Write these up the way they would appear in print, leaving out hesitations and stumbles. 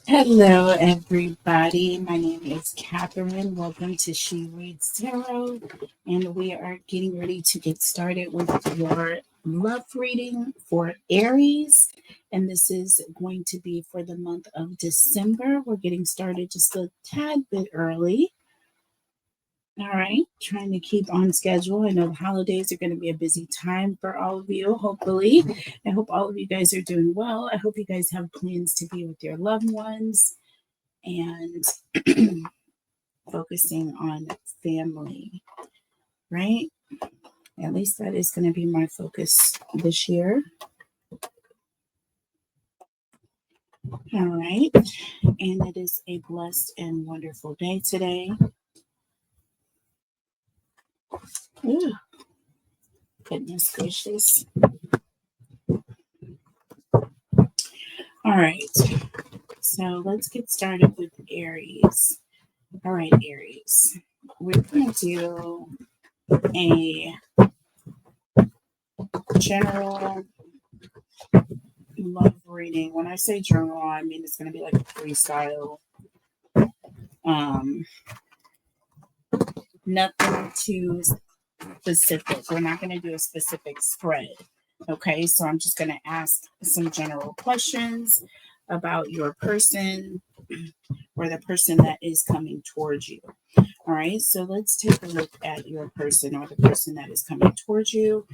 Hello, everybody. My name is Catherine. Welcome to She Reads Tarot, and we are getting ready to get started with your love reading for Aries. And this is going to be for the month of December. We're getting started just a tad bit early. All right, trying to keep on schedule. I know the holidays are going to be a busy time for all of you, hopefully. I hope all of you guys are doing well. I hope you guys have plans to be with your loved ones and focusing on family, right? At least that is going to be my focus this year. All right. And it is a blessed and wonderful day today. Ooh, goodness gracious. All right. So let's get started with Aries. All right, Aries. We're going to do a general love reading. When I say general, I mean it's going to be like a freestyle. Um, Nothing too specific. We're not going to do a specific spread. Okay, so I'm just going to ask some general questions about your person or the person that is coming towards you. All right, so let's take a look at your person or the person that is coming towards you.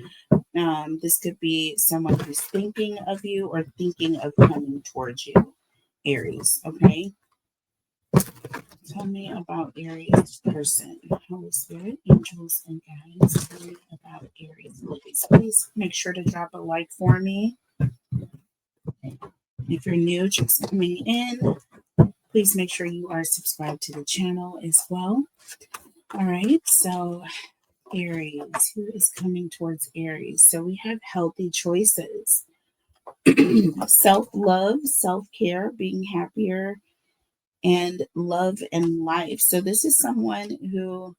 This could be someone who's thinking of you or thinking of coming towards you, Aries. Okay, tell me about Aries person. Holy Spirit, angels, and guides. Tell me about Aries. Please make sure to drop a like for me. If you're new, just coming in, please make sure you are subscribed to the channel as well. All right, so Aries, who is coming towards Aries? So we have healthy choices, self-love, self-care, being happier, and love and life. So this is someone who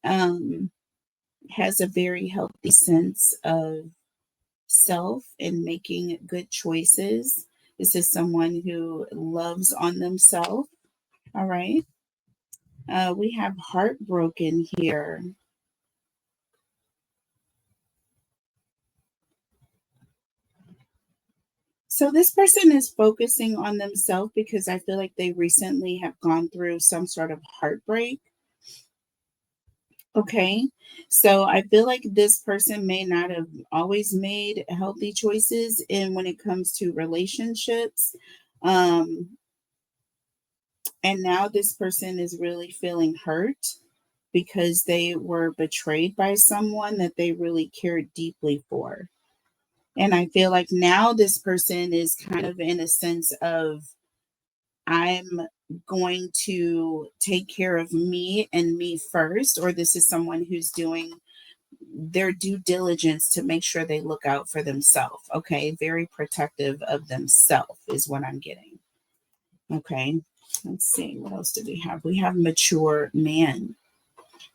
has a very healthy sense of self and making good choices. This is someone who loves on themselves. All right. We have heartbroken here. So this person is focusing on themselves because I feel like they recently have gone through some sort of heartbreak. Okay. So I feel like this person may not have always made healthy choices in when it comes to relationships. Um, and now this person is really feeling hurt because they were betrayed by someone that they really cared deeply for. And I feel like now this person is kind of in a sense of, I'm going to take care of me and me first, or this is someone who's doing their due diligence to make sure they look out for themselves. Okay. Very protective of themselves is what I'm getting. Okay. Let's see. What else do we have? We have mature man.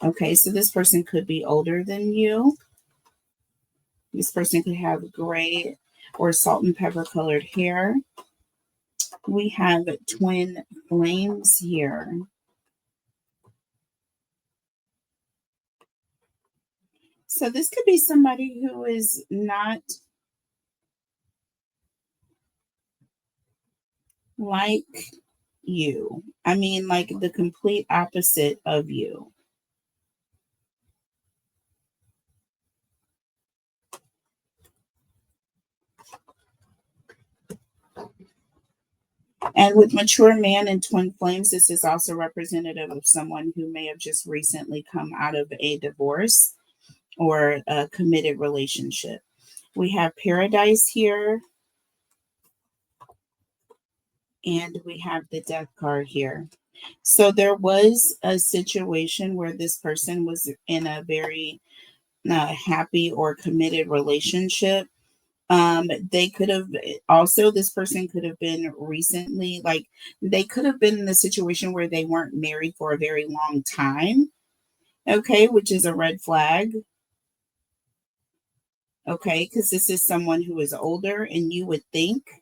Okay. So this person could be older than you. This person could have gray or salt and pepper colored hair. We have twin flames here. So this could be somebody who is not like you. I mean, like the complete opposite of you. And with mature man and twin flames, this is also representative of someone who may have just recently come out of a divorce or a committed relationship. We have paradise here, and we have the death card here. So there was a situation where this person was in a very happy or committed relationship. They could have also, this person could have been recently, like they could have been in a situation where they weren't married for a very long time. Okay, which is a red flag. Okay, because this is someone who is older, and you would think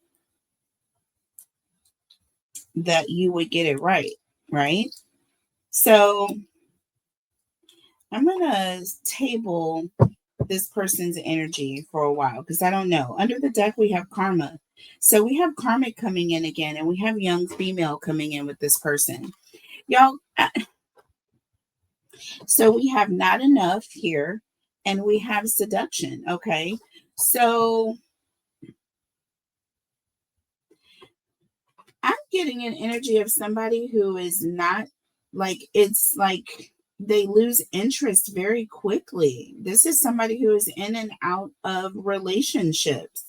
that you would get it right, right? So I'm gonna table this person's energy for a while because I don't know. Under the deck, we have karma. So we have karmic coming in again, and we have young female coming in with this person. Y'all, so we have not enough here, and we have seduction. Okay. So I'm getting an energy of somebody who is not like, it's like they lose interest very quickly. This is somebody who is in and out of relationships.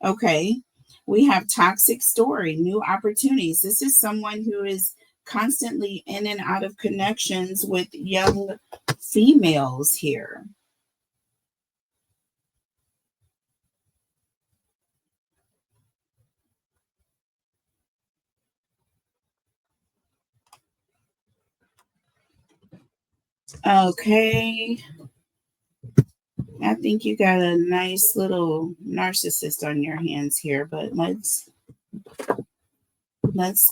Okay. We have toxic story, new opportunities. This is someone who is constantly in and out of connections with young females here. Okay. I think you got a nice little narcissist on your hands here, but let's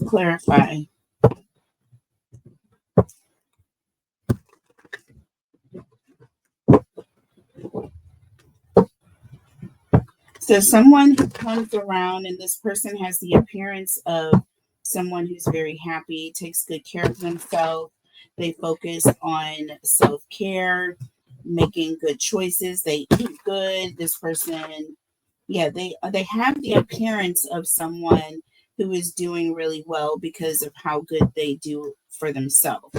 clarify. So someone who comes around, and this person has the appearance of someone who's very happy, takes good care of themselves. They focus on self-care, making good choices. They eat good. This person, yeah, they have the appearance of someone who is doing really well because of how good they do for themselves.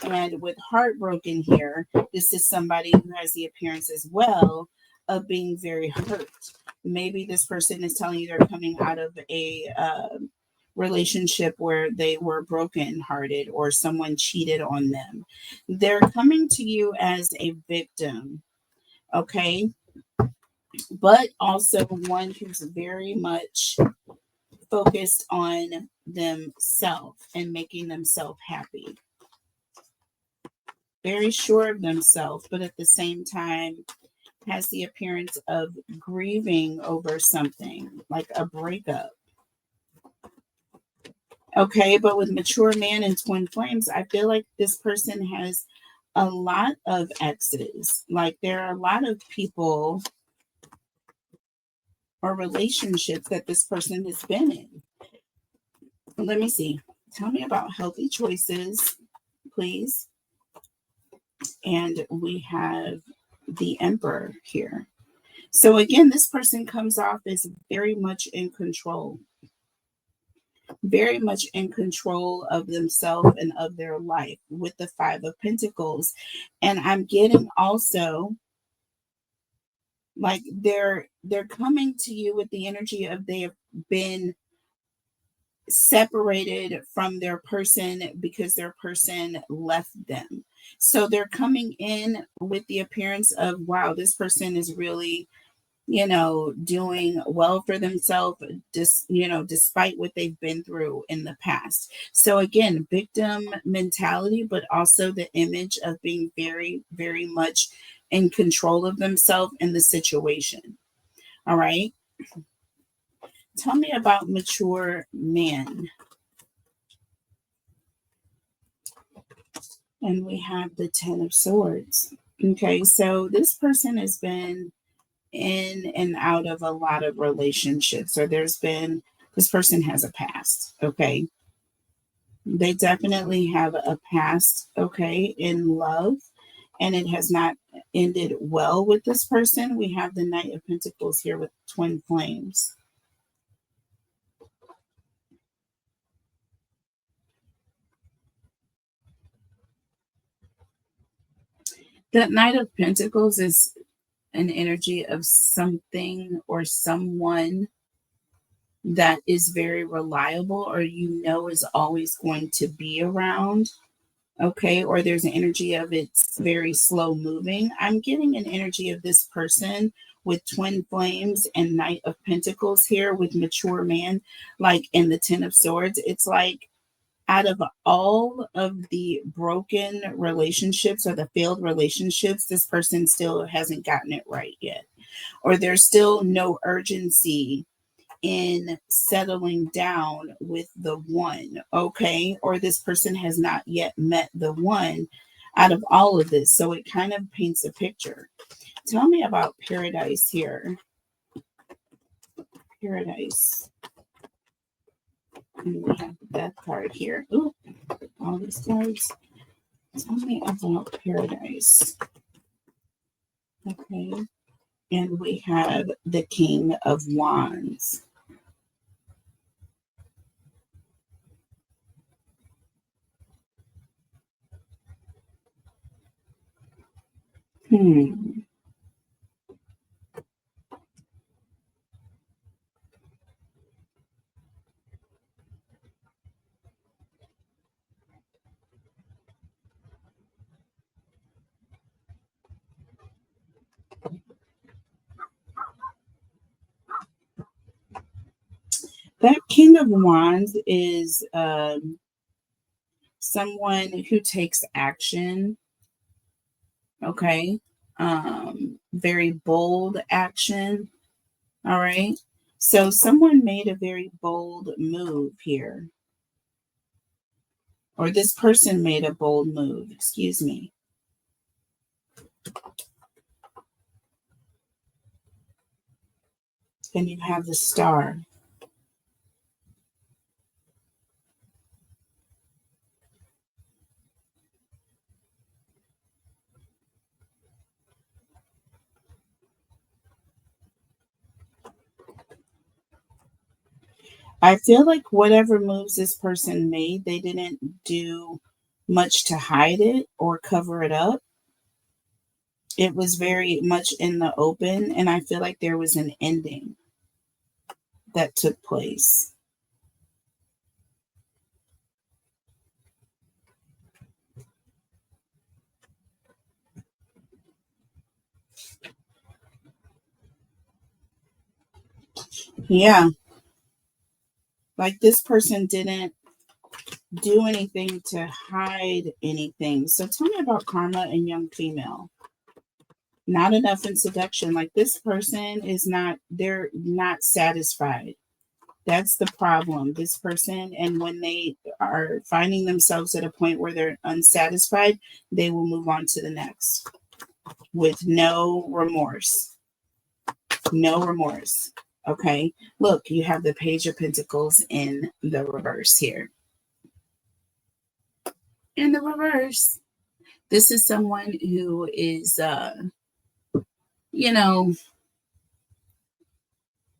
And with heartbroken here, this is somebody who has the appearance as well of being very hurt. Maybe this person is telling you they're coming out of a relationship where they were brokenhearted or someone cheated on them. They're coming to you as a victim, okay? But also one who's very much focused on themselves and making themselves happy. Very sure of themselves, but at the same time has the appearance of grieving over something like a breakup. Okay, but with mature man and twin flames, I feel like this person has a lot of exes. Like there are a lot of people or relationships that this person has been in. Let me see. Tell me about healthy choices, please. And we have the Emperor here. So again, this person comes off as very much in control, very much in control of themselves and of their life with the Five of Pentacles. And I'm getting also like they're coming to you with the energy of they have been separated from their person because their person left them. So they're coming in with the appearance of, wow, this person is really, doing well for themselves, just, despite what they've been through in the past. So again, victim mentality, but also the image of being very, very much in control of themselves and the situation. All right. Tell me about mature men. And we have the Ten of Swords. Okay, so this person has been in and out of a lot of relationships, or this person has a past. Okay, they definitely have a past, okay, in love, and it has not ended well with this person. We have the Knight of Pentacles here with twin flames. The Knight of Pentacles is an energy of something or someone that is very reliable, or is always going to be around. Okay, or there's an energy of it's very slow moving. I'm getting an energy of this person with twin flames and Knight of Pentacles here with mature man, like in the Ten of Swords. It's like out of all of the broken relationships or the failed relationships, this person still hasn't gotten it right yet, or there's still no urgency in settling down with the one, okay? Or this person has not yet met the one out of all of this. So it kind of paints a picture. Tell me about paradise here. Paradise. And we have the death card here. Ooh, all these cards. Tell me about paradise. Okay. And we have the King of Wands. Hmm. That King of Wands is someone who takes action. Okay. Very bold action. All right. So someone made a very bold move here, or this person made a bold move. Excuse me. And you have the Star. I feel like whatever moves this person made, they didn't do much to hide it or cover it up. It was very much in the open, and I feel like there was an ending that took place. Yeah, like this person didn't do anything to hide anything. So tell me about karma and young female. Not enough in seduction. Like this person is not, they're not satisfied. That's the problem. This person, and when they are finding themselves at a point where they're unsatisfied, they will move on to the next with no remorse. No remorse. Okay. Look, you have the Page of Pentacles in the reverse here. In the reverse. This is someone who is, you know,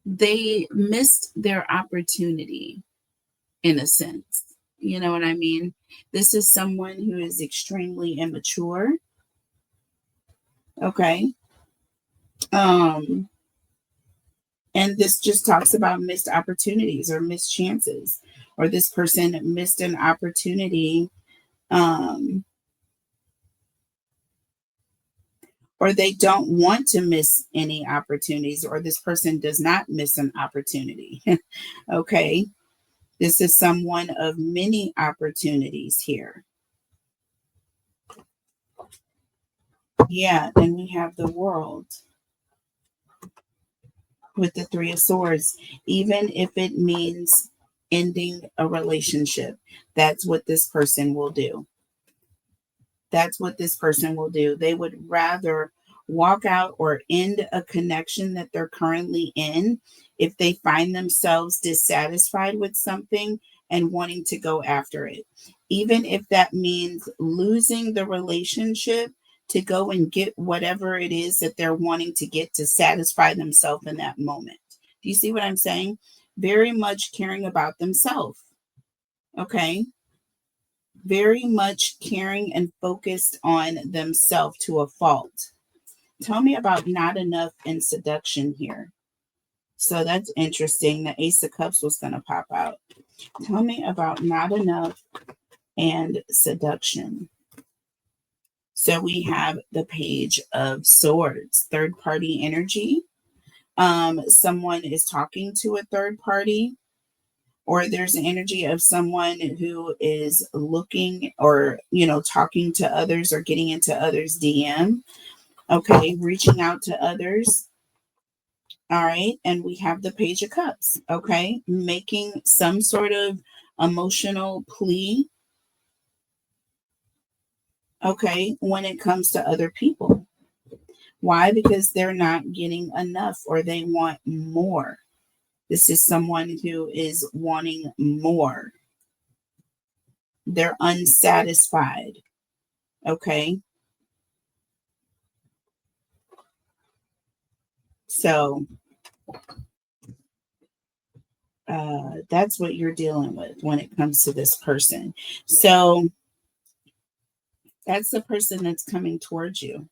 they missed their opportunity in a sense. You know what I mean? This is someone who is extremely immature. Okay. Um, and this just talks about missed opportunities or missed chances, or this person missed an opportunity, um, or they don't want to miss any opportunities, or this person does not miss an opportunity. Okay. This is someone of many opportunities here. Yeah. Then we have the World with the Three of Swords, even if it means ending a relationship. That's what this person will do. That's what this person will do. They would rather walk out or end a connection that they're currently in if they find themselves dissatisfied with something and wanting to go after it. Even if that means losing the relationship to go and get whatever it is that they're wanting to get to satisfy themselves in that moment. Do you see what I'm saying? Very much caring about themselves. Okay. Very much caring and focused on themselves to a fault. Tell me about not enough in seduction here. So that's interesting. The Ace of Cups was going to pop out. Tell me about not enough and seduction. So we have the Page of Swords, third party energy. Someone is talking to a third party, or there's an energy of someone who is looking or, talking to others or getting into others' DM. Okay. Reaching out to others. All right. And we have the Page of Cups. Okay. Making some sort of emotional plea. Okay. When it comes to other people. Why? Because they're not getting enough or they want more. This is someone who is wanting more. They're unsatisfied. Okay. So that's what you're dealing with when it comes to this person. So that's the person that's coming towards you.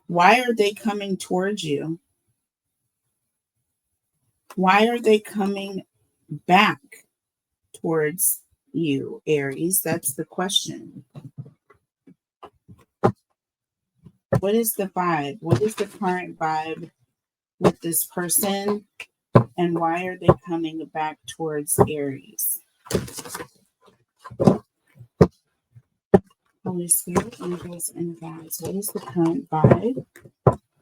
Why are they coming towards you? Why are they coming back towards you, Aries? That's the question. What is the vibe? What is the current vibe with this person? And why are they coming back towards Aries? Holy Spirit, angels, and guides. What is the current vibe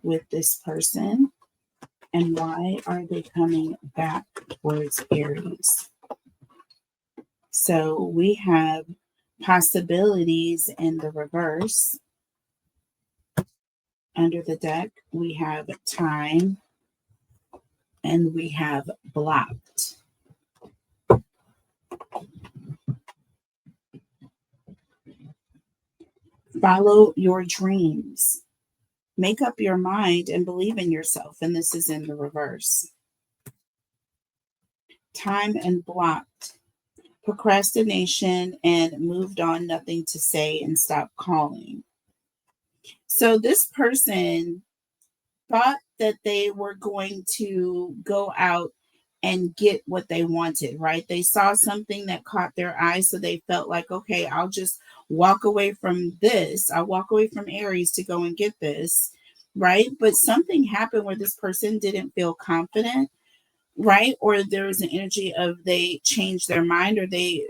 with this person? And why are they coming back towards Aries? So we have possibilities in the reverse. Under the deck, we have time and we have blocked. Follow your dreams. Make up your mind and believe in yourself. And this is in the reverse. Time and blocked. Procrastination and moved on, nothing to say, and stop calling. So this person thought that they were going to go out and get what they wanted, right? They saw something that caught their eye, so they felt like, okay, I'll just walk away from this. I'll walk away from Aries to go and get this, right? But something happened where this person didn't feel confident, right? Or there was an energy of they changed their mind, or they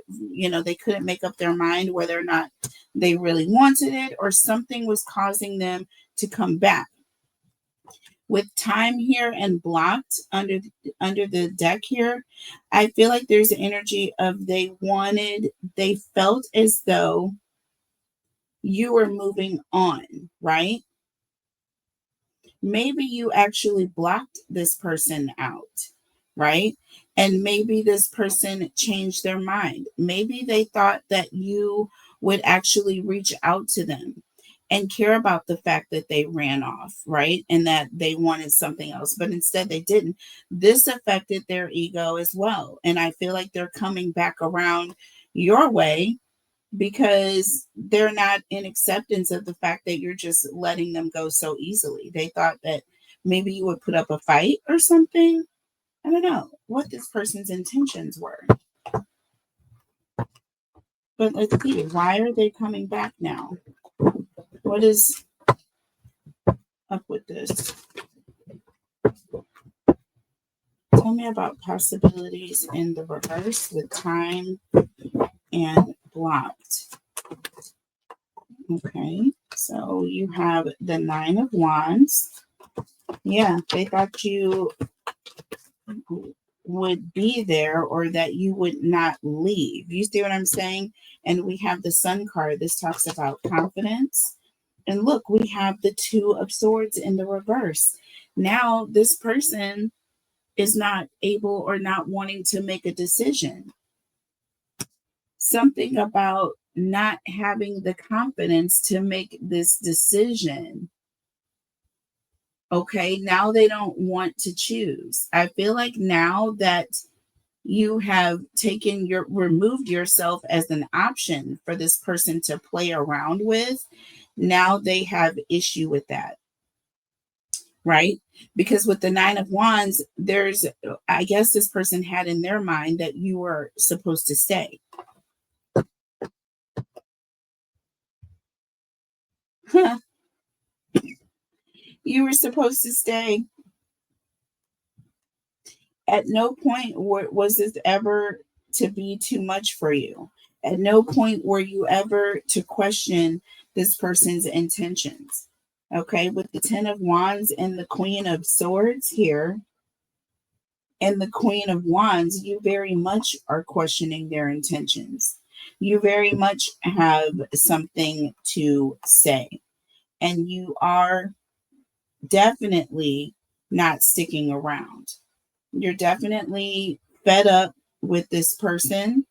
couldn't make up their mind whether or not they really wanted it, or something was causing them to come back. With time here and blocked under the deck here, I feel like there's an energy of they felt as though you were moving on, right? Maybe you actually blocked this person out, right? And maybe this person changed their mind. Maybe they thought that you would actually reach out to them and care about the fact that they ran off, right? And that they wanted something else, but instead they didn't. This affected their ego as well. And I feel like they're coming back around your way because they're not in acceptance of the fact that you're just letting them go so easily. They thought that maybe you would put up a fight or something. I don't know what this person's intentions were. But let's see, why are they coming back now? What is up with this? Tell me about possibilities in the reverse with time and blocked. Okay, so you have the Nine of Wands. Yeah, they thought you would be there or that you would not leave. You see what I'm saying? And we have the Sun card. This talks about confidence. And look, we have the Two of Swords in the reverse. Now, this person is not able or not wanting to make a decision. Something about not having the confidence to make this decision. Okay, now they don't want to choose. I feel like now that you have removed yourself as an option for this person to play around with, now they have issue with that, right? Because with the Nine of Wands, I guess this person had in their mind that you were supposed to stay. You were supposed to stay. At no point was this ever to be too much for you. At no point were you ever to question this person's intentions. Okay, with the Ten of Wands and the Queen of Swords here, and the Queen of Wands, you very much are questioning their intentions. You very much have something to say, and you are definitely not sticking around. You're definitely fed up with this person,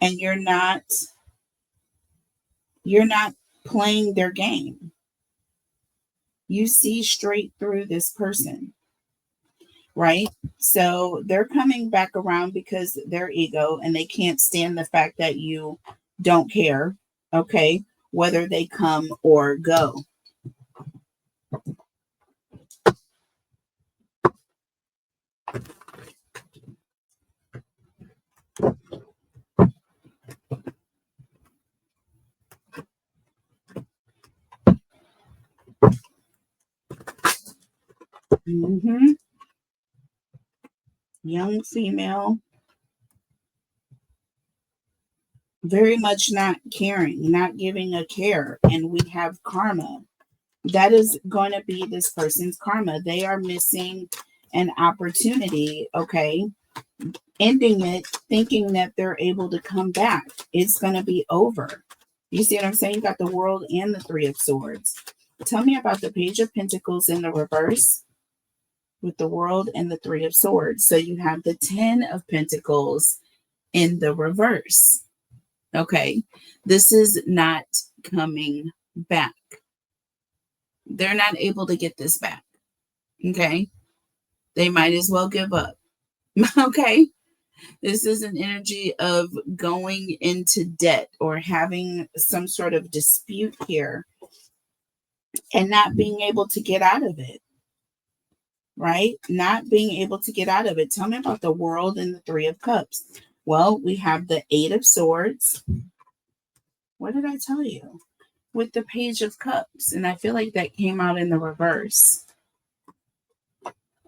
and you're not playing their game. You see straight through this person, right? So they're coming back around because their ego, and they can't stand the fact that you don't care, okay, whether they come or go. hmm Young female, very much not caring, not giving a care. And we have karma. That is going to be this person's karma. They are missing an opportunity, okay, ending it, thinking that they're able to come back. It's going to be over. You see what I'm saying? You got the World and the Three of Swords. Tell me about the Page of Pentacles in the reverse with the World and the Three of Swords. So you have the Ten of Pentacles in the reverse. Okay. This is not coming back. They're not able to get this back. Okay. They might as well give up. Okay. This is an energy of going into debt or having some sort of dispute here and not being able to get out of it, right? Not being able to get out of it. Tell me about the World and the Three of Cups. Well, we have the Eight of Swords. What did I tell you? With the Page of Cups. And I feel like that came out in the reverse.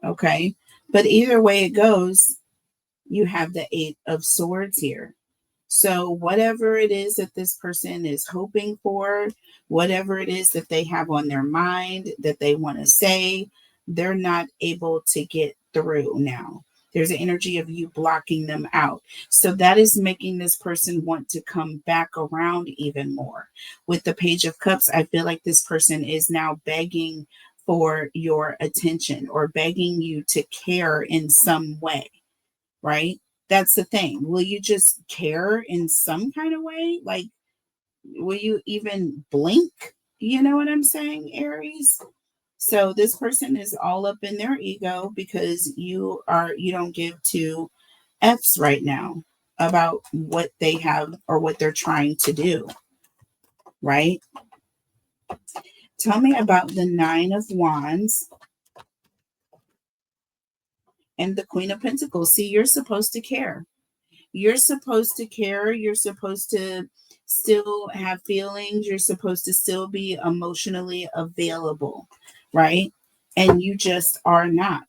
Okay. But either way it goes, you have the Eight of Swords here. So, whatever it is that this person is hoping for, whatever it is that they have on their mind that they want to say, they're not able to get through now. There's an energy of you blocking them out. So, that is making this person want to come back around even more. With the Page of Cups, I feel like this person is now begging for your attention or begging you to care in some way, right? That's the thing. Will you just care in some kind of way? Like, will you even blink? You know what I'm saying, Aries? So this person is all up in their ego because you don't give two F's right now about what they have or what they're trying to do, right? Tell me about the Nine of Wands and the Queen of Pentacles. See, you're supposed to care. You're supposed to care. You're supposed to still have feelings. You're supposed to still be emotionally available, right? And you just are not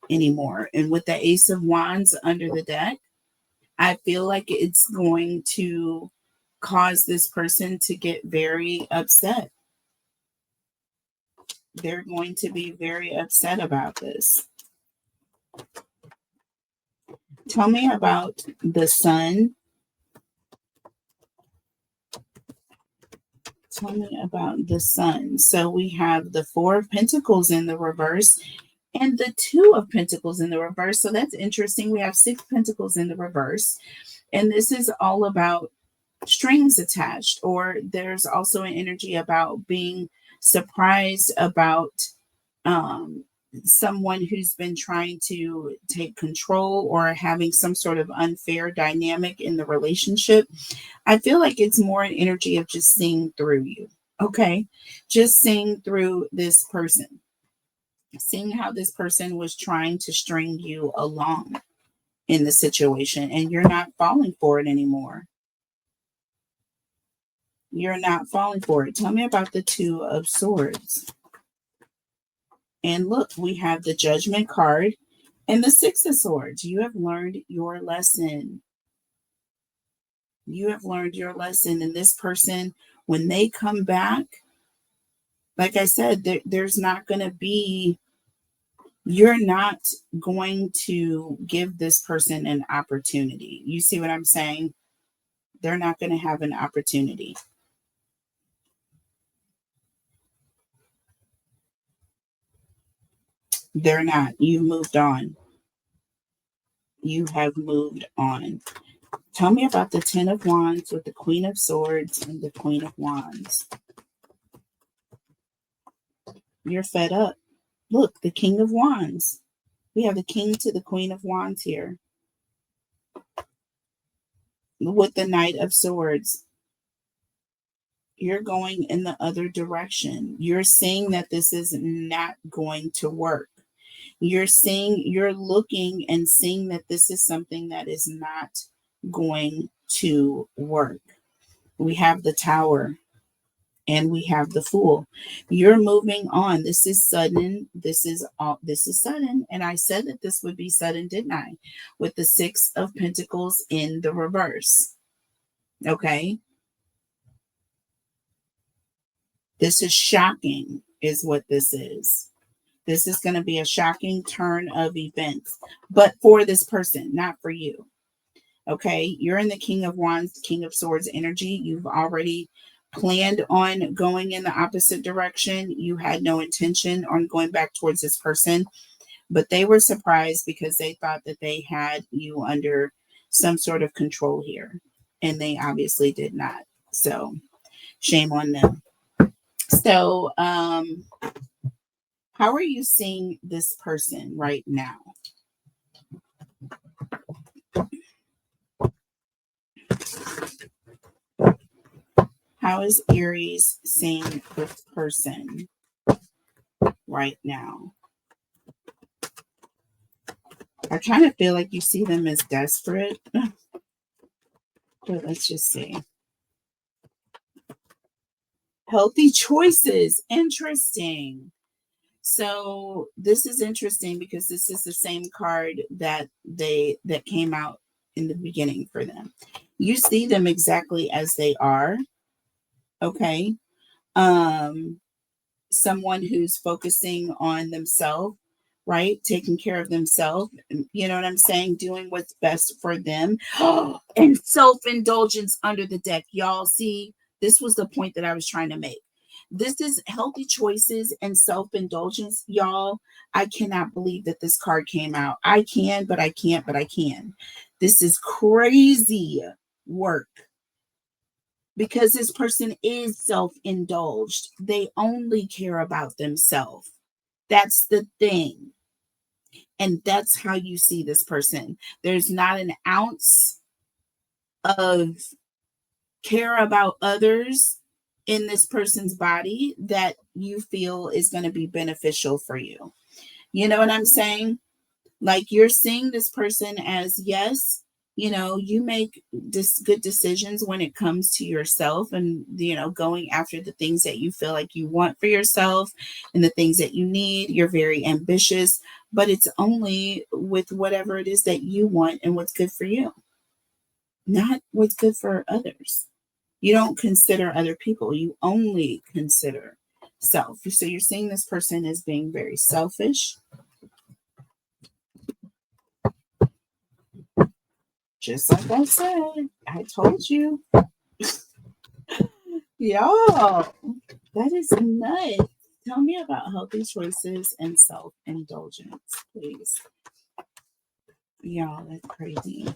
anymore. And with the Ace of Wands under the deck, I feel like it's going to cause this person to get very upset. They're going to be very upset about this. Tell me about the Sun. Tell me about the Sun. So we have the Four of Pentacles in the reverse and the Two of Pentacles in the reverse. So that's interesting. We have Six Pentacles in the reverse. And this is all about strings attached, or there's also an energy about being surprised about um, someone who's been trying to take control or having some sort of unfair dynamic in the relationship. I feel like it's more an energy of just seeing through you. Okay. Just seeing through this person, seeing how this person was trying to string you along in the situation, and you're not falling for it anymore. You're not falling for it. Tell me about the Two of Swords. And look, we have the Judgment card and the Six of Swords. You have learned your lesson. You have learned your lesson. And this person, when they come back, Like I said, there's not going to be, you're not going to give this person an opportunity. You see what I'm saying? They're not going to have an opportunity. They're not. You moved on. You have moved on. Tell me about the Ten of Wands with the Queen of Swords and the Queen of Wands. You're fed up. Look, the King of Wands. We have the King to the Queen of Wands here with the Knight of Swords. You're going in the other direction. You're seeing that this is not going to work. You're seeing, you're looking and seeing that this is something that is not going to work. We have the Tower and we have the Fool. You're moving on. This is sudden. This is all, this is sudden. And I said that this would be sudden, didn't I? With the Six of Pentacles in the reverse. Okay. This is shocking, is what this is. This is going to be a shocking turn of events, but for this person, not for you. Okay. You're in the King of Wands, King of Swords energy. You've already planned on going in the opposite direction. You had no intention on going back towards this person, but they were surprised because they thought that they had you under some sort of control here, and they obviously did not. So shame on them. So, how are you seeing this person right now? How is Aries seeing this person right now? I kind of feel like you see them as desperate, but let's just see. Healthy choices. Interesting. So this is interesting because this is the same card that came out in the beginning for them. You see them exactly as they are. Okay. Someone who's focusing on themselves, right? Taking care of themselves. You know what I'm saying? Doing what's best for them. And self-indulgence under the deck. Y'all see, this was the point that I was trying to make. This is healthy choices and self-indulgence. Y'all, I cannot believe that this card came out. I can, but I can't, but I can. This is crazy work because this person is self-indulged. They only care about themselves. That's the thing. And that's how you see this person. There's not an ounce of care about others in this person's body that you feel is going to be beneficial for you. You know what I'm saying? Like you're seeing this person as, yes, you make good decisions when it comes to yourself and, going after the things that you feel like you want for yourself and the things that you need. You're very ambitious, but it's only with whatever it is that you want and what's good for you, not what's good for others. You don't consider other people. You only consider self. So you're seeing this person as being very selfish. Just like I said, I told you. Y'all, that is nuts. Tell me about healthy choices and self-indulgence, please. Y'all, that's crazy.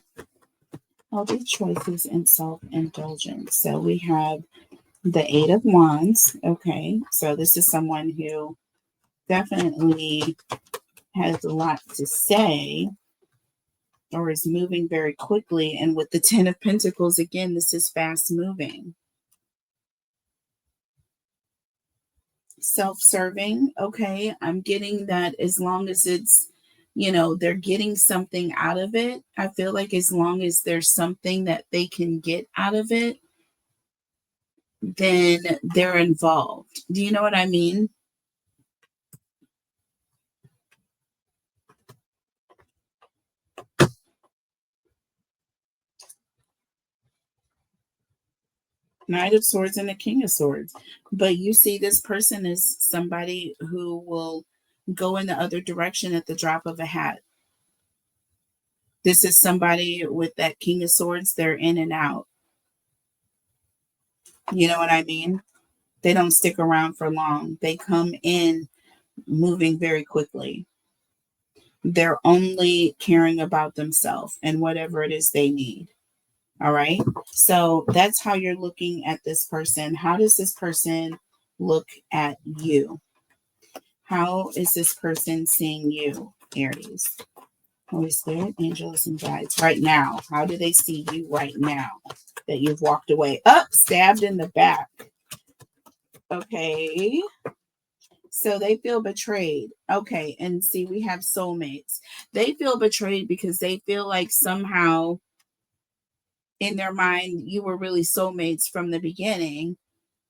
Healthy choices and self-indulgence. So we have the Eight of Wands. Okay, so this is someone who definitely has a lot to say or is moving very quickly. And with the Ten of Pentacles, again, this is fast moving. Self-serving. Okay, I'm getting that as long as it's, they're getting something out of it. I feel like as long as there's something that they can get out of it, then they're involved. Do you know what I mean? Knight of Swords and the King of Swords. But you see, this person is somebody who will go in the other direction at the drop of a hat. This is somebody with that King of Swords. They're in and out. You know what I mean? They don't stick around for long. They come in moving very quickly. They're only caring about themselves and whatever it is they need. All right. So that's how you're looking at this person. How does this person look at you? How is this person seeing you, Aries? Holy Spirit, angels, and guides. Right now. How do they see you right now that you've walked away? Up, stabbed in the back. Okay. So they feel betrayed. Okay. And see, we have soulmates. They feel betrayed because they feel like somehow in their mind you were really soulmates from the beginning.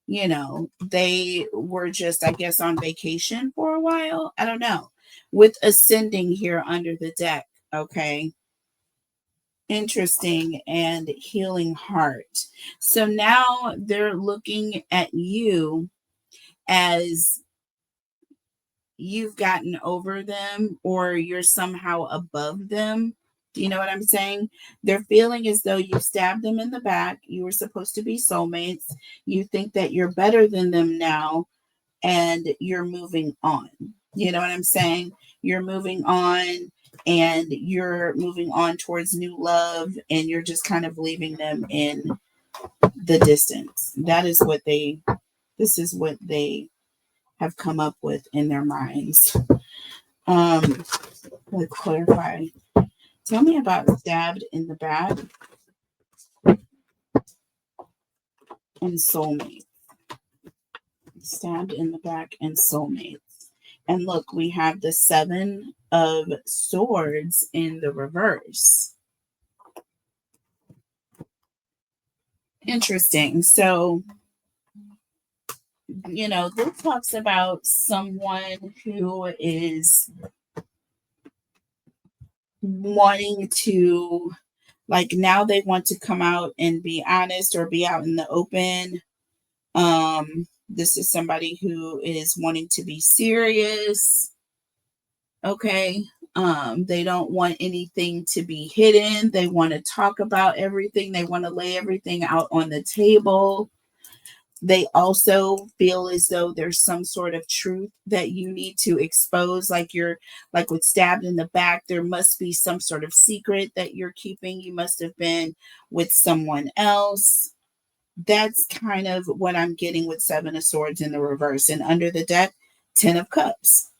You know, they were just, I guess, on vacation for a while. I don't know. With ascending here under the deck. Okay. Interesting. And healing heart. So now they're looking at you as you've gotten over them or you're somehow above them. You know what I'm saying? They're feeling as though you stabbed them in the back. You were supposed to be soulmates. You think that you're better than them now and you're moving on. You know what I'm saying? You're moving on and you're moving on towards new love and you're just kind of leaving them in the distance. This is what they have come up with in their minds. Let's clarify. Tell me about stabbed in the back and soulmate. Stabbed in the back and soulmates. And look, we have the 7 of Swords in the reverse. Interesting. So, you know, this talks about someone who is wanting to, like, now they want to come out and be honest or be out in the open. This is somebody who is wanting to be serious. Okay. They don't want anything to be hidden. They want to talk about everything. They want to lay everything out on the table. They also feel as though there's some sort of truth that you need to expose, like with stabbed in the back, there must be some sort of secret that you're keeping. You must have been with someone else. That's kind of what I'm getting with 7 of Swords in the reverse. And under the deck, 10 of Cups.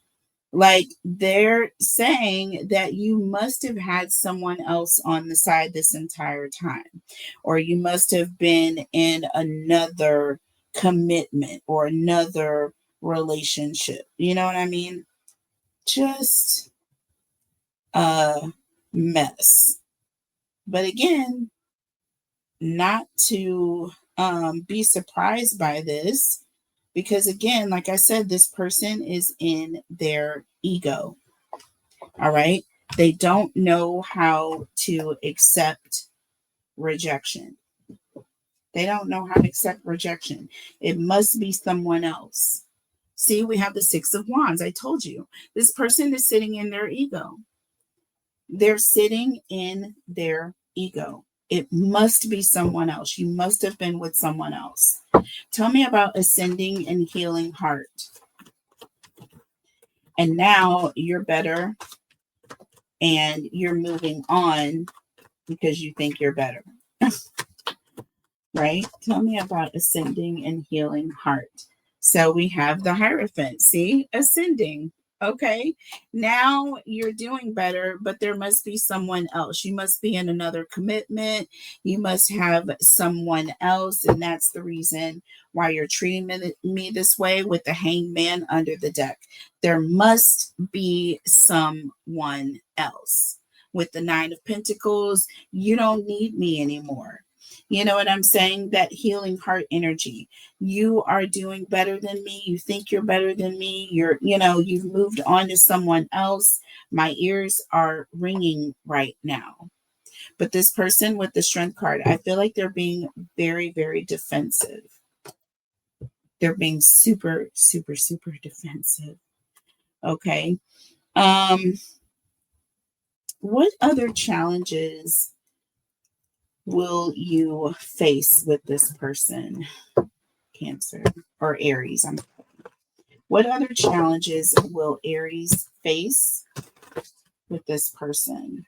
Like they're saying that you must have had someone else on the side this entire time, or you must have been in another commitment or another relationship. You know what I mean? Just a mess. But again, not to be surprised by this because again, like I said, this person is in their ego. All right. They don't know how to accept rejection. They don't know how to accept rejection. It must be someone else. See, we have the 6 of Wands. I told you this person is sitting in their ego. They're sitting in their ego. It must be someone else. You must have been with someone else. Tell me about ascending and healing heart. And now you're better and you're moving on because you think you're better. Right? Tell me about ascending and healing heart. So we have the Hierophant. See? Ascending. Okay. Now you're doing better, but there must be someone else. You must be in another commitment. You must have someone else. And that's the reason why you're treating me this way with the Hangman under the deck. There must be someone else. With the 9 of Pentacles, you don't need me anymore. You know what I'm saying? That healing heart energy. You are doing better than me. You think you're better than me. You've moved on to someone else. My ears are ringing right now. But this person with the Strength card, I feel like they're being very, very defensive. They're being super, super, super defensive. Okay. What other challenges will you face with this person? Cancer or Aries. What other challenges will Aries face with this person?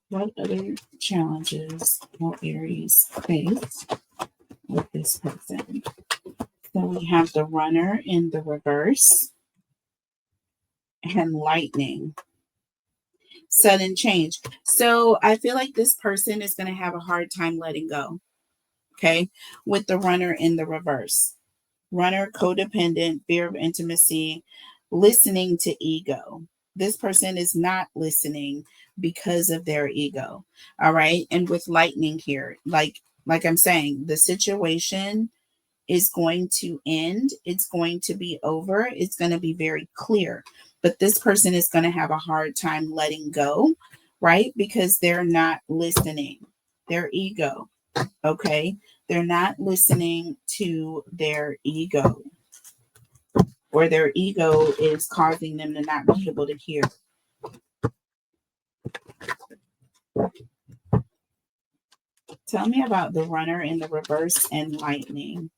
What other challenges will Aries face with this person? So we have the Runner in the reverse and Lightning. Sudden change. So I feel like this person is going to have a hard time letting go. Okay. With the Runner in the reverse. Runner, codependent, fear of intimacy, listening to ego. This person is not listening because of their ego. All right. And with Lightning here, like I'm saying, the situation is going to end. It's going to be over. It's going to be very clear. But this person is going to have a hard time letting go, right? Because they're not listening. Their ego. Okay. They're not listening to their ego, or their ego is causing them to not be able to hear. Tell me about the Runner in the reverse and Lightning.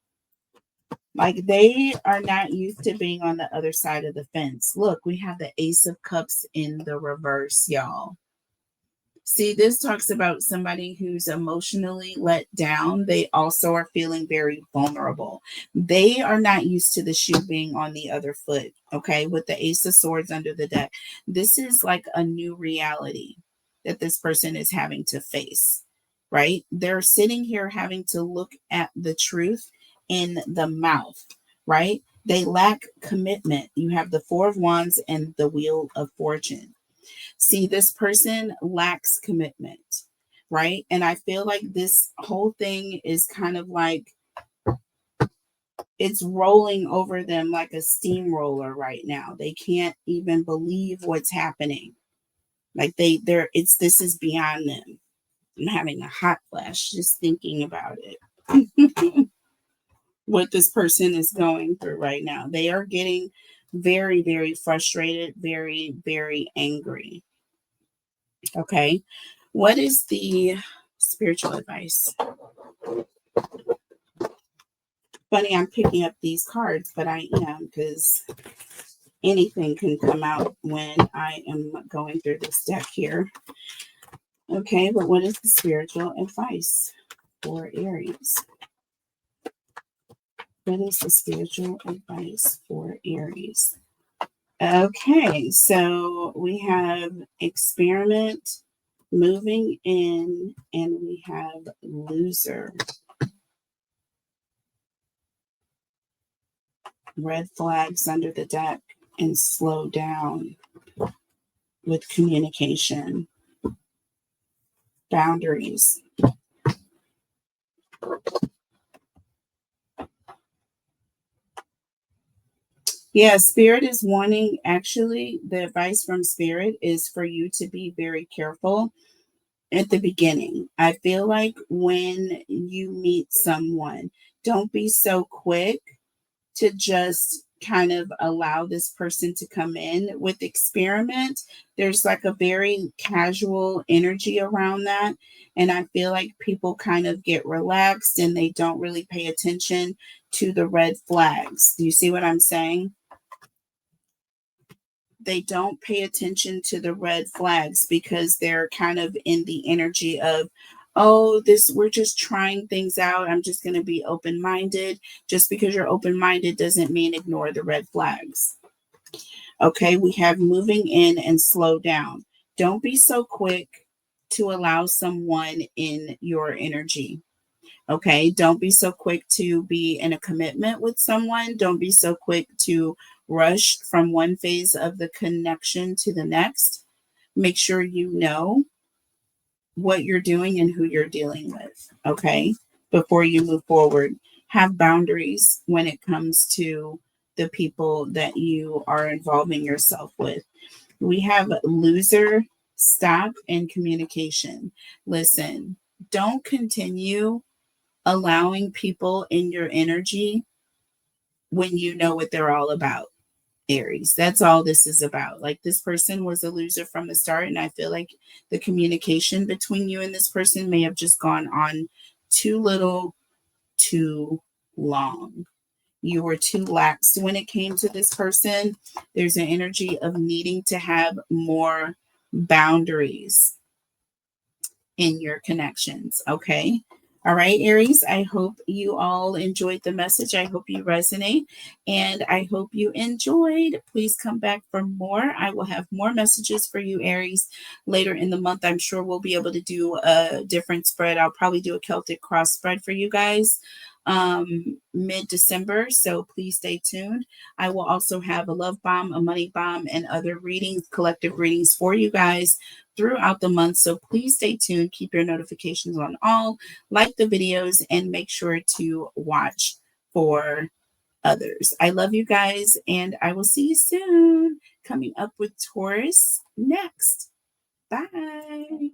Like they are not used to being on the other side of the fence. Look, we have the Ace of Cups in the reverse, y'all. See, this talks about somebody who's emotionally let down. They also are feeling very vulnerable. They are not used to the shoe being on the other foot. Okay. With the Ace of Swords under the deck, this is like a new reality that this person is having to face, right? They're sitting here having to look at the truth in the mouth, right? They lack commitment. You have the Four of Wands and the Wheel of Fortune. See, this person lacks commitment, right? And I feel like this whole thing is kind of like it's rolling over them like a steamroller right now. They can't even believe what's happening. Like this is beyond them. I'm having a hot flash just thinking about it. What this person is going through right now. They are getting very, very frustrated, very, very angry. Okay. What is the spiritual advice? Funny, I'm picking up these cards, but I am, because anything can come out when I am going through this deck here. Okay, but what is the spiritual advice for Aries? What is the spiritual advice for Aries? Okay, so we have experiment, moving in, and we have loser. Red flags under the deck, and slow down with communication. Boundaries. Yeah, Spirit is wanting, actually, the advice from Spirit is for you to be very careful at the beginning. I feel like when you meet someone, don't be so quick to just kind of allow this person to come in. With experiment, there's like a very casual energy around that. And I feel like people kind of get relaxed and they don't really pay attention to the red flags. Do you see what I'm saying? They don't pay attention to the red flags because they're kind of in the energy of, oh, we're just trying things out. I'm just going to be open-minded. Just because you're open-minded doesn't mean ignore the red flags. Okay, we have moving in and slow down. Don't be so quick to allow someone in your energy. Okay, don't be so quick to be in a commitment with someone. Don't be so quick to rush from one phase of the connection to the next. Make sure you know what you're doing and who you're dealing with, okay, before you move forward. Have boundaries when it comes to the people that you are involving yourself with. We have loser, stop, and communication. Listen, don't continue allowing people in your energy when you know what they're all about. Aries. That's all this is about. Like, this person was a loser from the start, and I feel like the communication between you and this person may have just gone on too little, too long. You were too lax when it came to this person. There's an energy of needing to have more boundaries in your connections. Okay. All right, Aries, I hope you all enjoyed the message. I hope you resonate and I hope you enjoyed. Please come back for more. I will have more messages for you, Aries, later in the month. I'm sure we'll be able to do a different spread. I'll probably do a Celtic cross spread for you guys mid-December, so please stay tuned. I will also have a love bomb, a money bomb, and other readings, collective readings for you guys throughout the month. So please stay tuned. Keep your notifications on all, like the videos, and make sure to watch for others. I love you guys, and I will see you soon. Coming up with Taurus next. Bye.